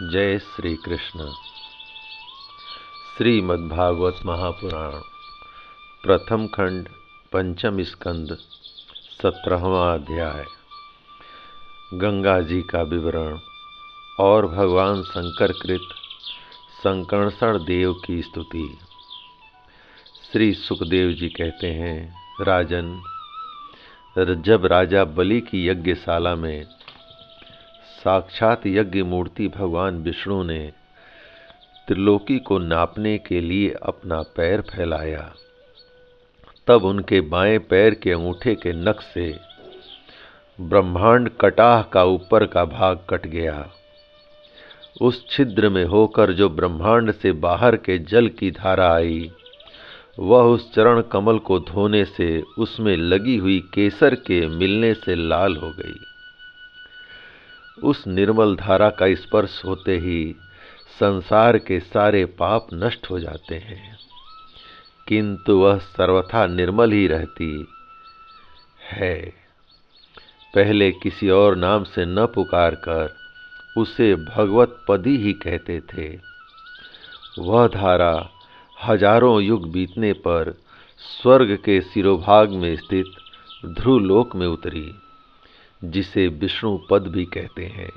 जय श्री कृष्ण। श्रीमद्भागवत महापुराण प्रथम खंड पंचम स्कंद 17वां अध्याय। गंगा जी का विवरण और भगवान शंकर कृत संकर्षण देव की स्तुति। श्री सुखदेव जी कहते हैं, राजन, जब राजा बलि की यज्ञशाला में साक्षात यज्ञ मूर्ति भगवान विष्णु ने त्रिलोकी को नापने के लिए अपना पैर फैलाया, तब उनके बाएं पैर के अंगूठे के नख से ब्रह्मांड कटाह का ऊपर का भाग कट गया। उस छिद्र में होकर जो ब्रह्मांड से बाहर के जल की धारा आई, वह उस चरण कमल को धोने से उसमें लगी हुई केसर के मिलने से लाल हो गई। उस निर्मल धारा का स्पर्श होते ही संसार के सारे पाप नष्ट हो जाते हैं, किंतु वह सर्वथा निर्मल ही रहती है। पहले किसी और नाम से न पुकार कर उसे भगवत पदी ही कहते थे। वह धारा हजारों युग बीतने पर स्वर्ग के सिरोभाग में स्थित ध्रुवलोक में उतरी, जिसे विष्णु पद भी कहते हैं।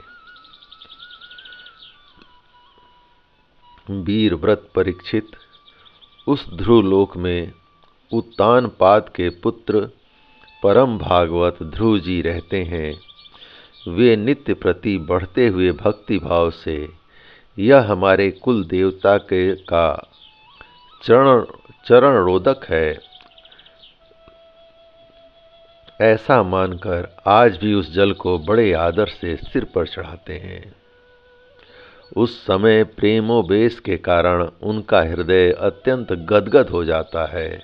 वीर व्रत परीक्षित उस ध्रुवलोक में उत्तानपाद के पुत्र परम भागवत ध्रुव जी रहते हैं। वे नित्य प्रति बढ़ते हुए भक्ति भाव से यह हमारे कुल देवता के का चरण रोदक है, ऐसा मानकर आज भी उस जल को बड़े आदर से सिर पर चढ़ाते हैं। उस समय प्रेमोवेश के कारण उनका हृदय अत्यंत गदगद हो जाता है।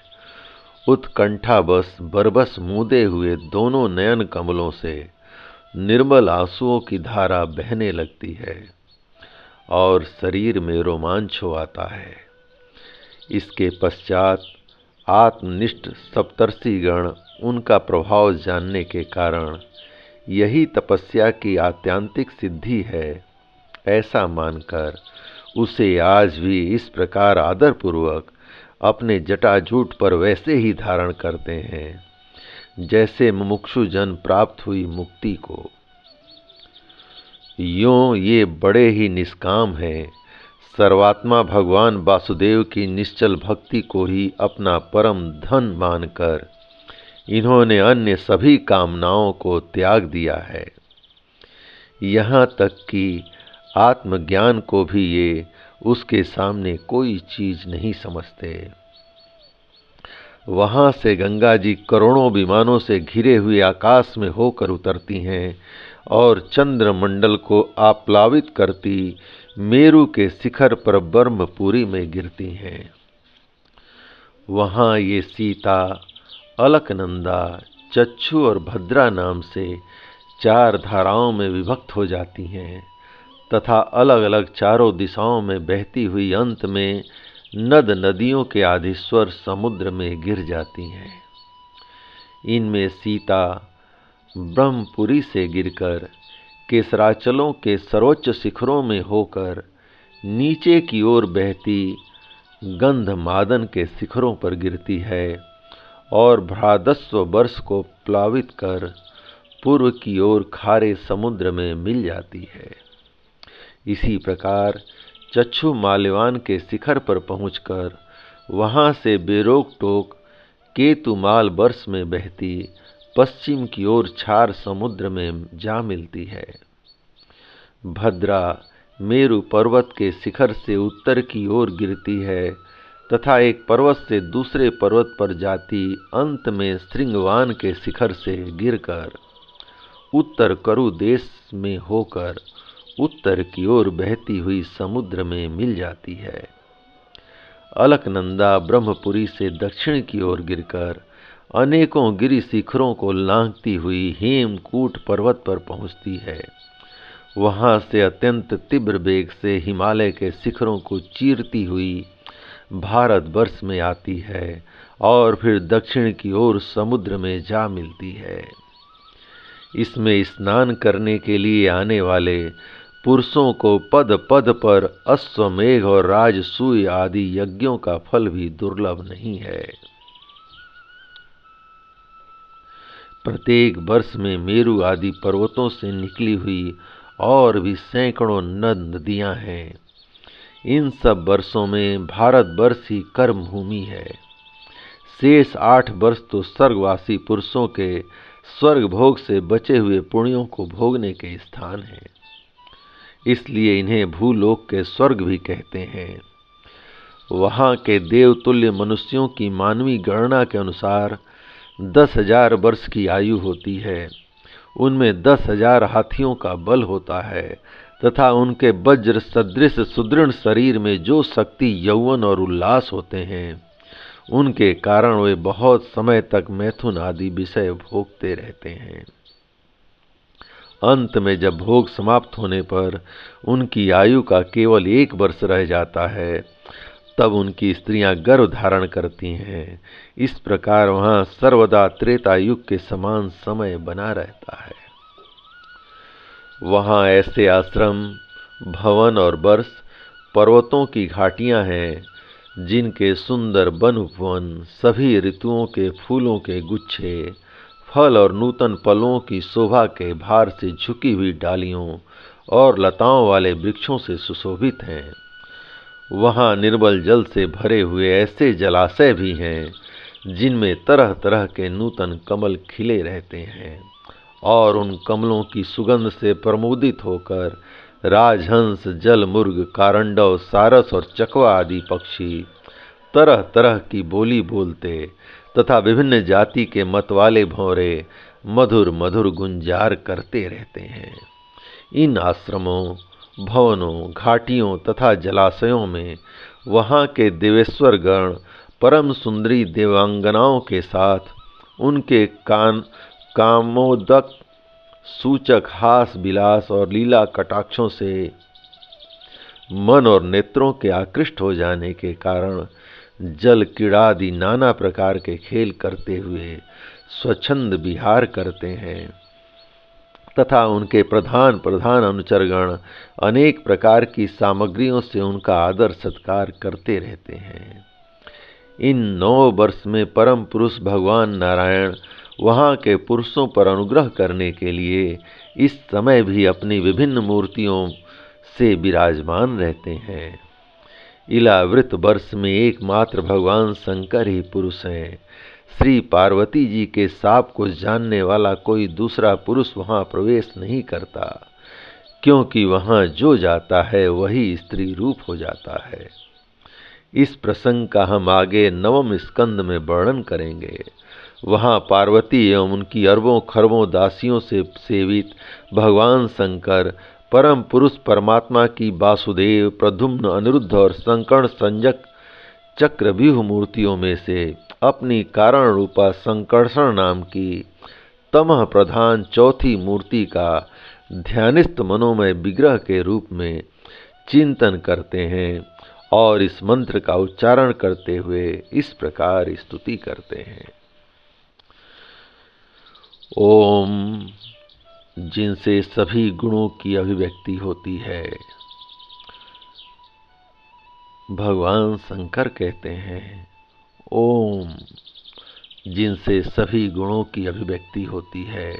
उत्कंठावश बरबस मूंदे हुए दोनों नयन कमलों से निर्मल आंसुओं की धारा बहने लगती है और शरीर में रोमांच हो आता है। इसके पश्चात आत्मनिष्ठ सप्तर्षिगण उनका प्रभाव जानने के कारण यही तपस्या की आत्यांतिक सिद्धि है, ऐसा मानकर उसे आज भी इस प्रकार आदरपूर्वक अपने जटाजूट पर वैसे ही धारण करते हैं जैसे मुमुक्षु जन प्राप्त हुई मुक्ति को। यों ये बड़े ही निष्काम हैं। सर्वात्मा भगवान वासुदेव की निश्चल भक्ति को ही अपना परम धन मानकर इन्होंने अन्य सभी कामनाओं को त्याग दिया है। यहाँ तक कि आत्मज्ञान को भी ये उसके सामने कोई चीज नहीं समझते। वहाँ से गंगा जी करोड़ों विमानों से घिरे हुए आकाश में होकर उतरती हैं और चंद्रमंडल को आप्लावित करती मेरु के शिखर पर ब्रह्मपुरी में गिरती हैं। वहाँ ये सीता, अलकनंदा, चक्षु और भद्रा नाम से 4 धाराओं में विभक्त हो जाती हैं तथा अलग अलग चारों दिशाओं में बहती हुई अंत में नद नदियों के आदिश्वर समुद्र में गिर जाती हैं। इनमें सीता ब्रह्मपुरी से गिरकर केसराचलों के सर्वोच्च शिखरों में होकर नीचे की ओर बहती गंधमादन के शिखरों पर गिरती है और भ्रादस्व वर्ष को प्लावित कर पूर्व की ओर खारे समुद्र में मिल जाती है। इसी प्रकार चक्षु माल्यवान के शिखर पर पहुंचकर वहां से बेरोक टोक केतुमाल वर्ष में बहती पश्चिम की ओर क्षार समुद्र में जा मिलती है। भद्रा मेरु पर्वत के शिखर से उत्तर की ओर गिरती है तथा एक पर्वत से दूसरे पर्वत पर जाती अंत में श्रृंगवान के शिखर से गिरकर उत्तर करु देश में होकर उत्तर की ओर बहती हुई समुद्र में मिल जाती है। अलकनंदा ब्रह्मपुरी से दक्षिण की ओर गिरकर अनेकों गिरि शिखरों को लांघती हुई हेमकूट पर्वत पर पहुंचती है। वहां से अत्यंत तीव्र वेग से हिमालय के शिखरों को चीरती हुई भारतवर्ष में आती है और फिर दक्षिण की ओर समुद्र में जा मिलती है। इसमें स्नान करने के लिए आने वाले पुरुषों को पद पद पर अश्वमेघ और राजसूय आदि यज्ञों का फल भी दुर्लभ नहीं है। प्रत्येक वर्ष में मेरु आदि पर्वतों से निकली हुई और भी सैकड़ों नदियां हैं। इन सब वर्षों में भारतवर्ष ही कर्म भूमि है। शेष 8 वर्ष तो स्वर्गवासी पुरुषों के स्वर्ग भोग से बचे हुए पुण्यों को भोगने के स्थान हैं। इसलिए इन्हें भूलोक के स्वर्ग भी कहते हैं। वहाँ के देवतुल्य मनुष्यों की मानवीय गणना के अनुसार 10,000 वर्ष की आयु होती है। उनमें 10,000 हाथियों का बल होता है तथा उनके वज्र सदृश सुदृढ़ शरीर में जो शक्ति, यौवन और उल्लास होते हैं, उनके कारण वे बहुत समय तक मैथुन आदि विषय भोगते रहते हैं। अंत में जब भोग समाप्त होने पर उनकी आयु का केवल 1 वर्ष रह जाता है, तब उनकी स्त्रियां गर्भ धारण करती हैं। इस प्रकार वहां सर्वदा त्रेता युग के समान समय बना रहता है। वहां ऐसे आश्रम, भवन और वर्ष, पर्वतों की घाटियां हैं, जिनके सुंदर वन उपवन, सभी ऋतुओं के फूलों के गुच्छे, फल और नूतन पलों की शोभा के भार से झुकी हुई डालियों और लताओं वाले वृक्षों से सुशोभित हैं। वहाँ निर्मल जल से भरे हुए ऐसे जलाशय भी हैं, जिनमें तरह तरह के नूतन कमल खिले रहते हैं, और उन कमलों की सुगंध से प्रमोदित होकर राजहंस, जलमुर्ग, कारंडव, सारस और चकवा आदि पक्षी तरह तरह की बोली बोलते तथा विभिन्न जाति के मतवाले भौरे मधुर मधुर गुंजार करते रहते हैं। इन आश्रमों, भवनों, घाटियों तथा जलाशयों में वहाँ के देवेश्वर गण परम सुंदरी देवांगनाओं के साथ उनके कामोदक सूचक हास विलास और लीला कटाक्षों से मन और नेत्रों के आकृष्ट हो जाने के कारण जल क्रीड़ादि नाना प्रकार के खेल करते हुए स्वच्छंद विहार करते हैं तथा उनके प्रधान प्रधान अनुचरगण अनेक प्रकार की सामग्रियों से उनका आदर सत्कार करते रहते हैं। इन 9 वर्ष में परम पुरुष भगवान नारायण वहाँ के पुरुषों पर अनुग्रह करने के लिए इस समय भी अपनी विभिन्न मूर्तियों से विराजमान रहते हैं। इलावृत वर्ष में एकमात्र भगवान शंकर ही पुरुष हैं। श्री पार्वती जी के शाप को जानने वाला कोई दूसरा पुरुष वहाँ प्रवेश नहीं करता, क्योंकि वहाँ जो जाता है वही स्त्री रूप हो जाता है। इस प्रसंग का हम आगे 9वें स्कंद में वर्णन करेंगे। वहाँ पार्वती एवं उनकी अरबों खरबों दासियों से सेवित भगवान शंकर परम पुरुष परमात्मा की वासुदेव, प्रद्युम्न, अनिरुद्ध और संकर्ण संजक चक्रव्यूह मूर्तियों में से अपनी कारण रूपा संकर्षण नाम की तमह प्रधान चौथी मूर्ति का ध्यानिस्थ मनोमय विग्रह के रूप में चिंतन करते हैं और इस मंत्र का उच्चारण करते हुए इस प्रकार स्तुति करते हैं। ओम, जिनसे सभी गुणों की अभिव्यक्ति होती है। भगवान शंकर कहते हैं, ओम, जिनसे सभी गुणों की अभिव्यक्ति होती है,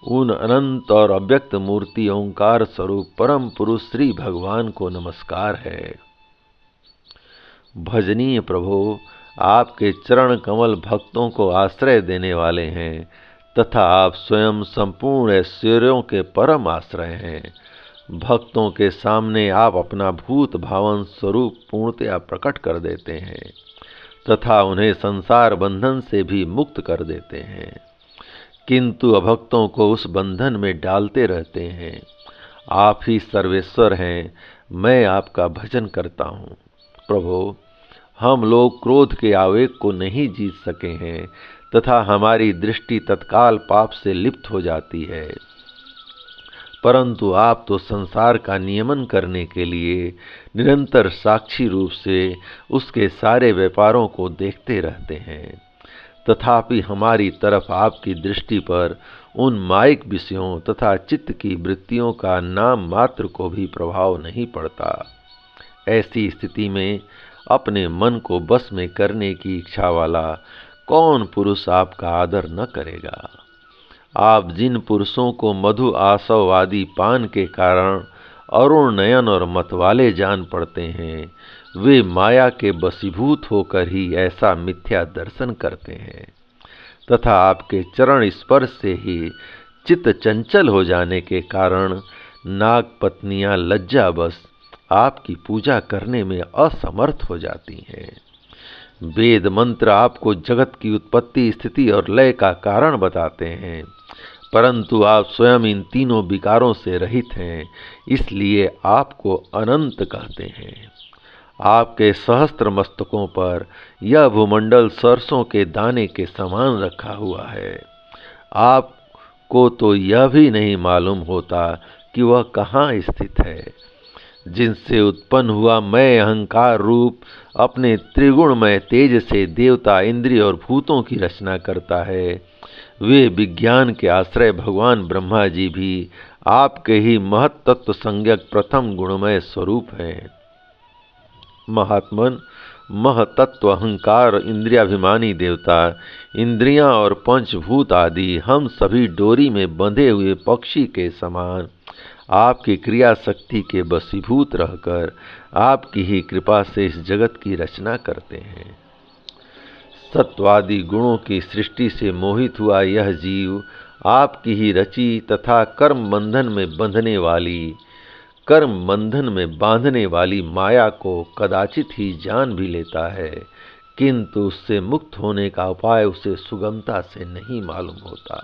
उन अनंत और अव्यक्त मूर्ति ओंकार स्वरूप परम पुरुष श्री भगवान को नमस्कार है। भजनीय प्रभो, आपके चरण कमल भक्तों को आश्रय देने वाले हैं तथा आप स्वयं संपूर्ण ऐश्वर्यों के परम आश्रय हैं। भक्तों के सामने आप अपना भूत भावन स्वरूप पूर्णतया प्रकट कर देते हैं तथा उन्हें संसार बंधन से भी मुक्त कर देते हैं, किंतु अभक्तों को उस बंधन में डालते रहते हैं। आप ही सर्वेश्वर हैं, मैं आपका भजन करता हूँ। प्रभो, हम लोग क्रोध के आवेग को नहीं जीत सके हैं तथा हमारी दृष्टि तत्काल पाप से लिप्त हो जाती है, परंतु आप तो संसार का नियमन करने के लिए निरंतर साक्षी रूप से उसके सारे व्यापारों को देखते रहते हैं तथापि हमारी तरफ आपकी दृष्टि पर उन माइक विषयों तथा चित्त की वृत्तियों का नाम मात्र को भी प्रभाव नहीं पड़ता। ऐसी स्थिति में अपने मन को बस में करने की इच्छा वाला कौन पुरुष आपका आदर न करेगा। आप जिन पुरुषों को मधु आसवादी पान के कारण अरुण नयन और मतवाले जान पड़ते हैं, वे माया के वशीभूत होकर ही ऐसा मिथ्या दर्शन करते हैं तथा आपके चरण स्पर्श से ही चित्त चंचल हो जाने के कारण नाग पत्नियां लज्जावश आपकी पूजा करने में असमर्थ हो जाती हैं। वेद मंत्र आपको जगत की उत्पत्ति, स्थिति और लय का कारण बताते हैं, परंतु आप स्वयं इन तीनों विकारों से रहित हैं, इसलिए आपको अनंत कहते हैं। आपके सहस्त्र मस्तकों पर यह भूमंडल सरसों के दाने के समान रखा हुआ है। आपको तो यह भी नहीं मालूम होता कि वह कहाँ स्थित है। जिनसे उत्पन्न हुआ मैं अहंकार रूप अपने त्रिगुणमय तेज से देवता, इंद्रिय और भूतों की रचना करता है, वे विज्ञान के आश्रय भगवान ब्रह्मा जी भी आपके ही महत्तत्व संज्ञक प्रथम गुणमय स्वरूप हैं। महात्मन, महतत्व, अहंकार, इंद्रियाभिमानी देवता, इंद्रियां और पंचभूत आदि हम सभी डोरी में बंधे हुए पक्षी के समान आपकी क्रिया शक्ति के वशीभूत रहकर आपकी ही कृपा से इस जगत की रचना करते हैं। सत्वादि गुणों की सृष्टि से मोहित हुआ यह जीव आपकी ही रची तथा कर्म बंधन में बांधने वाली माया को कदाचित ही जान भी लेता है, किंतु उससे मुक्त होने का उपाय उसे सुगमता से नहीं मालूम होता।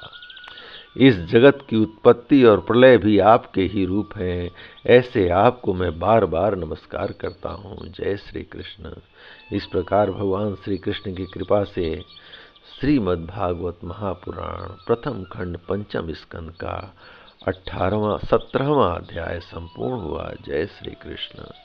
इस जगत की उत्पत्ति और प्रलय भी आपके ही रूप हैं। ऐसे आपको मैं बार बार नमस्कार करता हूँ। जय श्री कृष्ण। इस प्रकार भगवान श्री कृष्ण की कृपा से श्रीमद् भागवत महापुराण प्रथम खंड पंचम स्कंद का 17वां अध्याय संपूर्ण हुआ। जय श्री कृष्ण।